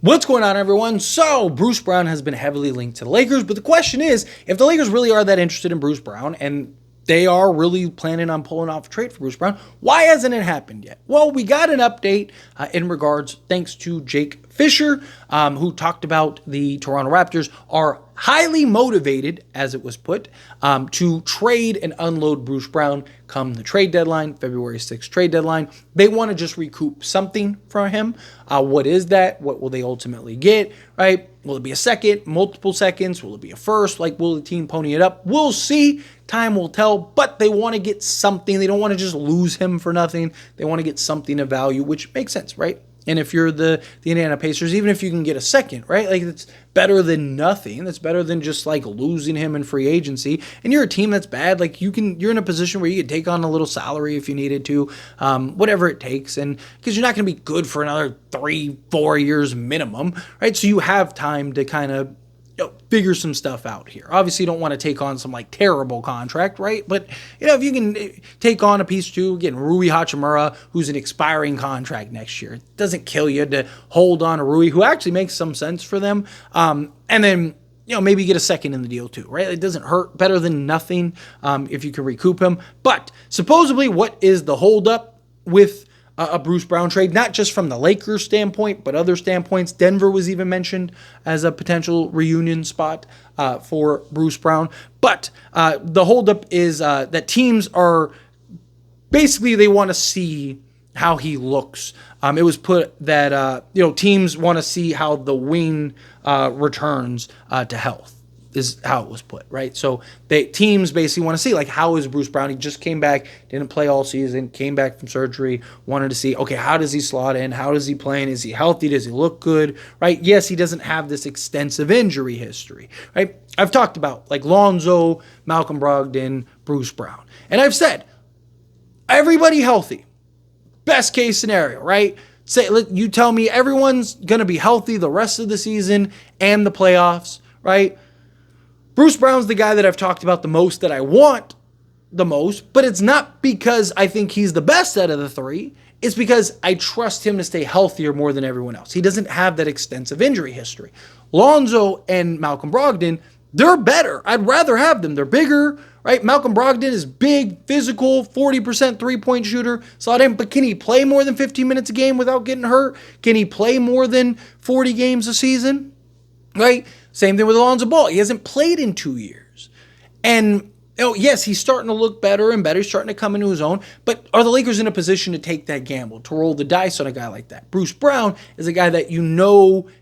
What's going on, everyone? So, Bruce Brown has been heavily linked to the Lakers, but the question is, if the Lakers really are that interested in Bruce Brown, and they are really planning on pulling off a trade for Bruce Brown, why hasn't it happened yet? Well, we got an update in regards, thanks to Jake Fisher, who talked about the Toronto Raptors are highly motivated, as it was put, to trade and unload Bruce Brown come the trade deadline, February 6th trade deadline. They want to just recoup something from him. What is that? What will they ultimately get, right? Will it be a second, multiple seconds? Will it be a first? Like, will the team pony it up? We'll see. Time will tell, but they want to get something. They don't want to just lose him for nothing. They want to get something of value, which makes sense, right? And if you're the Indiana Pacers, even if you can get a second, right? Like, it's better than nothing. That's better than just like losing him in free agency. And you're a team that's bad. Like, you're in a position where you can take on a little salary if you needed to, whatever it takes. And because you're not going to be good for another 3-4 years minimum, right? So you have time to kind of figure some stuff out here. Obviously, you don't want to take on some like terrible contract, right? But if you can take on a piece too, getting Rui Hachimura, who's an expiring contract next year, it doesn't kill you to hold on to Rui, who actually makes some sense for them. And then maybe get a second in the deal too, right? It doesn't hurt. Better than nothing if you can recoup him. But supposedly, what is the holdup with a Bruce Brown trade, not just from the Lakers standpoint, but other standpoints? Denver was even mentioned as a potential reunion spot for Bruce Brown. But the holdup is that teams are basically, they want to see how he looks. It was put that teams want to see how the wing returns to health, is how it was put, right? So teams basically want to see, like, how is Bruce Brown? He just came back, didn't play all season, came back from surgery, wanted to see, okay, how does he slot in? How does he play? Is he healthy? Does he look good, right? Yes, he doesn't have this extensive injury history, right? I've talked about, like, Lonzo, Malcolm Brogdon, Bruce Brown. And I've said, everybody healthy, best case scenario, right? You tell me everyone's going to be healthy the rest of the season and the playoffs, right? Bruce Brown's the guy that I've talked about the most, that I want the most, but it's not because I think he's the best out of the three. It's because I trust him to stay healthier more than everyone else. He doesn't have that extensive injury history. Lonzo and Malcolm Brogdon, they're better. I'd rather have them. They're bigger, right? Malcolm Brogdon is big, physical, 40% three-point shooter. But can he play more than 15 minutes a game without getting hurt? Can he play more than 40 games a season, right? Same thing with Alonzo Ball. He hasn't played in 2 years. And, yes, he's starting to look better and better. He's starting to come into his own. But are the Lakers in a position to take that gamble, to roll the dice on a guy like that? Bruce Brown is a guy that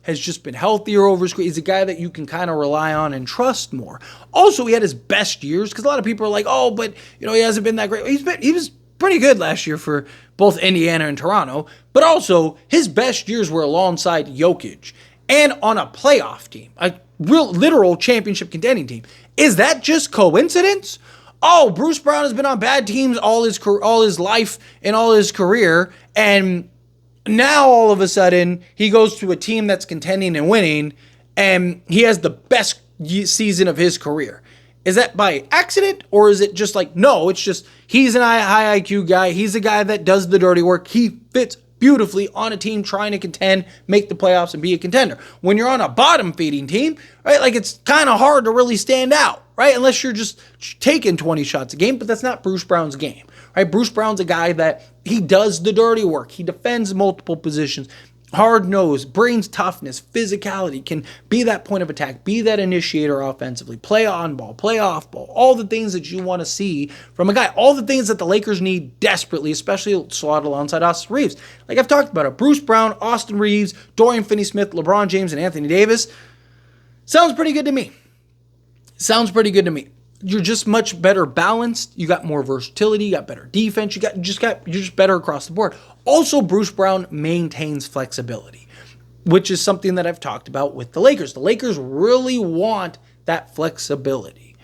has just been healthier over his career. He's a guy that you can kind of rely on and trust more. Also, he had his best years, because a lot of people are like, oh, but, he hasn't been that great. He was pretty good last year for both Indiana and Toronto. But also, his best years were alongside Jokic and on a playoff team, a real literal championship contending team. Is that just coincidence? Oh, Bruce Brown has been on bad teams all his life and all his career, and now all of a sudden he goes to a team that's contending and winning, and he has the best season of his career. Is that by accident, or is it just like, no, it's just he's an high IQ guy. He's a guy that does the dirty work. He fits beautifully on a team trying to contend, make the playoffs, and be a contender. When you're on a bottom-feeding team, right, like, it's kind of hard to really stand out, right, unless you're just taking 20 shots a game, but that's not Bruce Brown's game, right? Bruce Brown's a guy that he does the dirty work. He defends multiple positions, hard-nosed, brings toughness, physicality, can be that point of attack, be that initiator offensively, play on ball, play off ball, all the things that you want to see from a guy, all the things that the Lakers need desperately, especially slotted alongside Austin Reeves. Like I've talked about it, Bruce Brown, Austin Reeves, Dorian Finney-Smith, LeBron James, and Anthony Davis. Sounds pretty good to me. You're just much better balanced. You got more versatility. You got better defense. You're just better across the board. Also, Bruce Brown maintains flexibility, which is something that I've talked about with the Lakers. The Lakers really want that flexibility.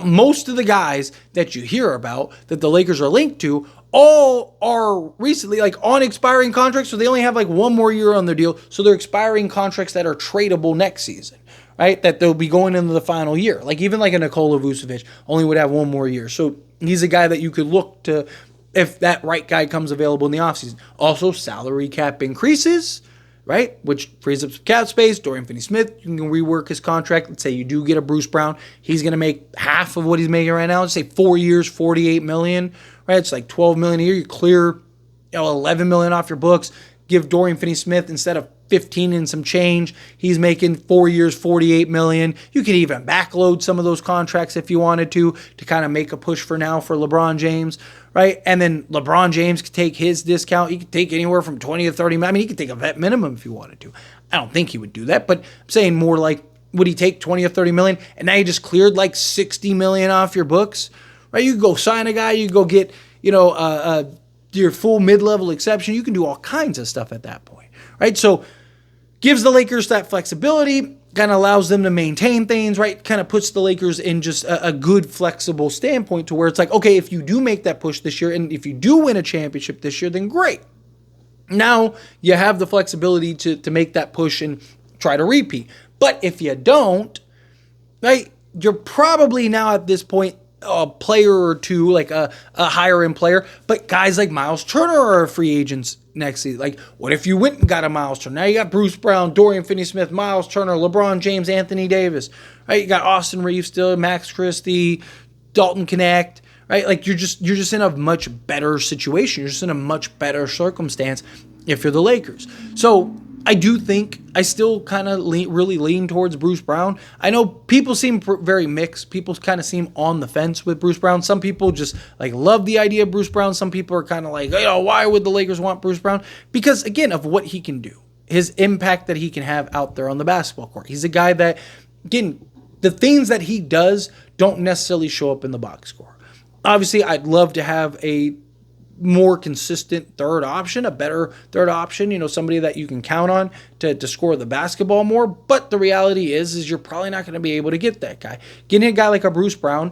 Most of the guys that you hear about that the Lakers are linked to all are recently like on expiring contracts, so they only have like one more year on their deal. So they're expiring contracts that are tradable next season, right? That they'll be going into the final year. Like even like a Nikola Vucevic only would have one more year. So he's a guy that you could look to if that right guy comes available in the offseason. Also, salary cap increases right? Which frees up some cap space. Dorian Finney-Smith, you can rework his contract. Let's say you do get a Bruce Brown. He's going to make half of what he's making right now. Let's say 4 years, $48 million, right? It's like $12 million a year. You clear, $11 million off your books. Give Dorian Finney-Smith, instead of 15 and some change, he's making 4 years, $48 million. You could even backload some of those contracts if you wanted to kind of make a push for now for LeBron James, right? And then LeBron James could take his discount. He could take anywhere from 20 to 30. I mean, he could take a vet minimum if he wanted to. I don't think he would do that, but I'm saying more like, would he take 20 or 30 million? And now you just cleared like 60 million off your books, right? You could go sign a guy. You could go get, your full mid-level exception. You can do all kinds of stuff at that point, right? So gives the Lakers that flexibility, kind of allows them to maintain things, right? Kind of puts the Lakers in just a good, flexible standpoint to where it's like, okay, if you do make that push this year and if you do win a championship this year, then great. Now you have the flexibility to make that push and try to repeat. But if you don't, right, you're probably now at this point a player or two, like a higher end player, but guys like Miles Turner are free agents next season. Like, what if you went and got a Miles Turner? Now you got Bruce Brown, Dorian Finney-Smith, Miles Turner, LeBron James, Anthony Davis, right? You got Austin Reeves still, Max Christie, Dalton Connect, right? Like, you're just in a much better situation. You're just in a much better circumstance if you're the Lakers. So I do think I still kind of really lean towards Bruce Brown. I know people seem very mixed. People kind of seem on the fence with Bruce Brown. Some people just like love the idea of Bruce Brown. Some people are kind of like, why would the Lakers want Bruce Brown? Because, again, of what he can do, his impact that he can have out there on the basketball court. He's a guy that, again, the things that he does don't necessarily show up in the box score. Obviously, I'd love to have a more consistent third option, a better third option, somebody that you can count on to score the basketball more. But the reality is you're probably not going to be able to get that guy. Getting a guy like a Bruce Brown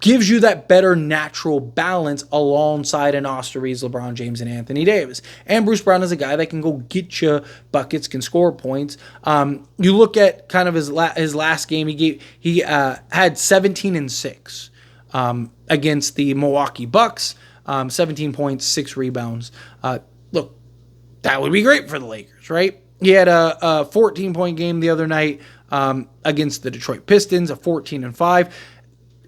gives you that better natural balance alongside an Austin Reeves, LeBron James, and Anthony Davis. And Bruce Brown is a guy that can go get you buckets, can score points. You look at kind of his last game, he had 17 and 6 against the Milwaukee Bucks. 17 points, 6 rebounds. Look, that would be great for the Lakers, right? He had a 14-point game the other night against the Detroit Pistons, a 14 and 5.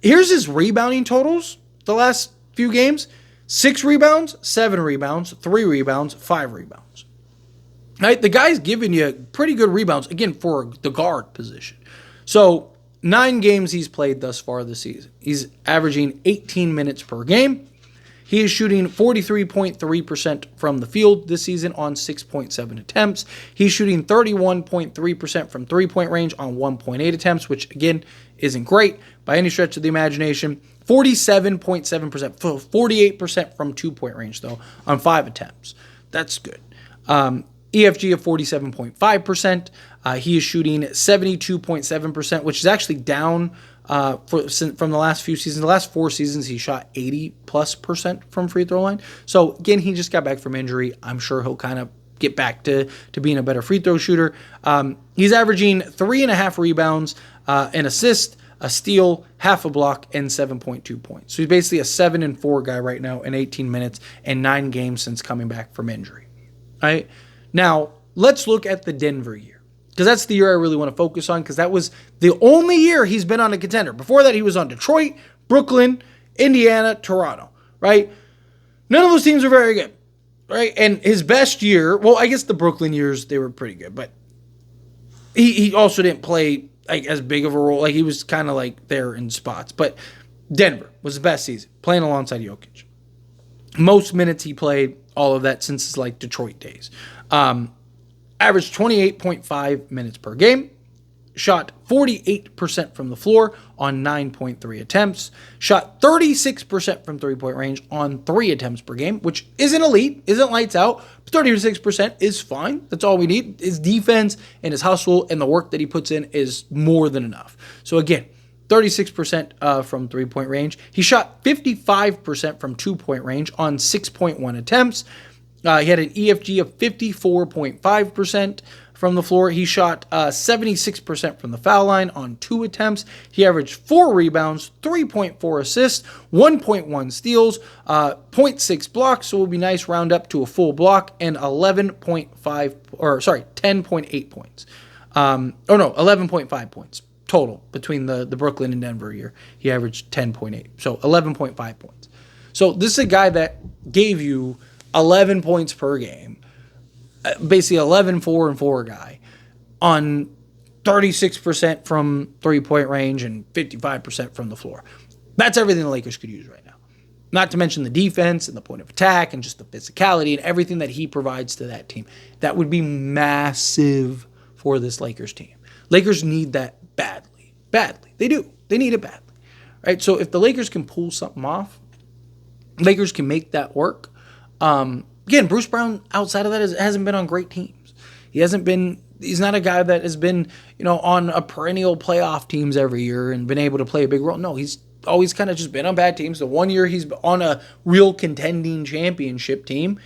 Here's his rebounding totals the last few games. 6 rebounds, 7 rebounds, 3 rebounds, 5 rebounds. Right? The guy's giving you pretty good rebounds, again, for the guard position. So 9 games he's played thus far this season. He's averaging 18 minutes per game. He is shooting 43.3% from the field this season on 6.7 attempts. He's shooting 31.3% from three-point range on 1.8 attempts, which, again, isn't great by any stretch of the imagination. 47.7%, 48% from two-point range, though, on 5 attempts. That's good. EFG of 47.5%. He is shooting 72.7%, which is actually down from the last few seasons. The last 4 seasons, he shot 80+% from free throw line. So, again, he just got back from injury. I'm sure he'll kind of get back to being a better free throw shooter. He's averaging 3.5 rebounds, an assist, a steal, half a block, and 7.2 points. So he's basically a 7 and 4 guy right now in 18 minutes and 9 games since coming back from injury. All right. Now, let's look at the Denver year, because that's the year I really want to focus on, because that was the only year he's been on a contender. Before that, he was on Detroit, Brooklyn, Indiana, Toronto, right? None of those teams were very good, right? And his best year, well, I guess the Brooklyn years, they were pretty good, but he also didn't play like as big of a role. Like, he was kind of like there in spots. But Denver was the best season, playing alongside Jokic. Most minutes he played, all of that since his like Detroit days. Averaged 28.5 minutes per game. Shot 48% from the floor on 9.3 attempts. Shot 36% from three-point range on 3 attempts per game, which isn't elite, isn't lights out, but 36% is fine. That's all we need. His defense and his hustle and the work that he puts in is more than enough. So again, 36% from three-point range. He shot 55% from two-point range on 6.1 attempts. He had an EFG of 54.5%. from the floor. He shot 76% from the foul line on 2 attempts. He averaged 4 rebounds, 3.4 assists, 1.1 steals, 0.6 blocks. So it would be nice round up to a full block, and 10.8 points. 11.5 points total between the Brooklyn and Denver year. He averaged 10.8, so 11.5 points. So this is a guy that gave you 11 points per game, basically 11, 4, and 4 guy on 36% from three-point range and 55% from the floor. That's everything the Lakers could use right now. Not to mention the defense and the point of attack and just the physicality and everything that he provides to that team. That would be massive for this Lakers team. Lakers need that badly. Badly. They do. They need it badly. Right? So if the Lakers can pull something off, Lakers can make that work. Again, Bruce Brown, outside of that, hasn't been on great teams. He's not a guy that has been, on a perennial playoff teams every year and been able to play a big role. No, he's always kind of just been on bad teams. The one year he's on a real contending championship team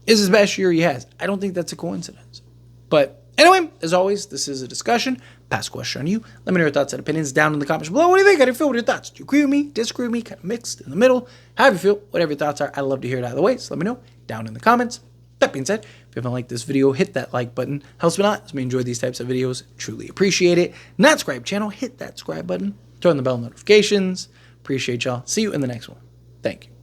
is his best year he has. I don't think that's a coincidence. But anyway, as always, this is a discussion. Pass a question on you. Let me know your thoughts and opinions down in the comments below. What do you think? How do you feel? What are your thoughts? Do you agree with me? Disagree with me? Kind of mixed in the middle? However you feel, whatever your thoughts are, I'd love to hear it either way. So let me know down in the comments. That being said, if you haven't liked this video, hit that like button. Helps me a lot as we enjoy these types of videos. Truly appreciate it. Not subscribe channel, hit that subscribe button. Turn on the bell notifications. Appreciate y'all. See you in the next one. Thank you.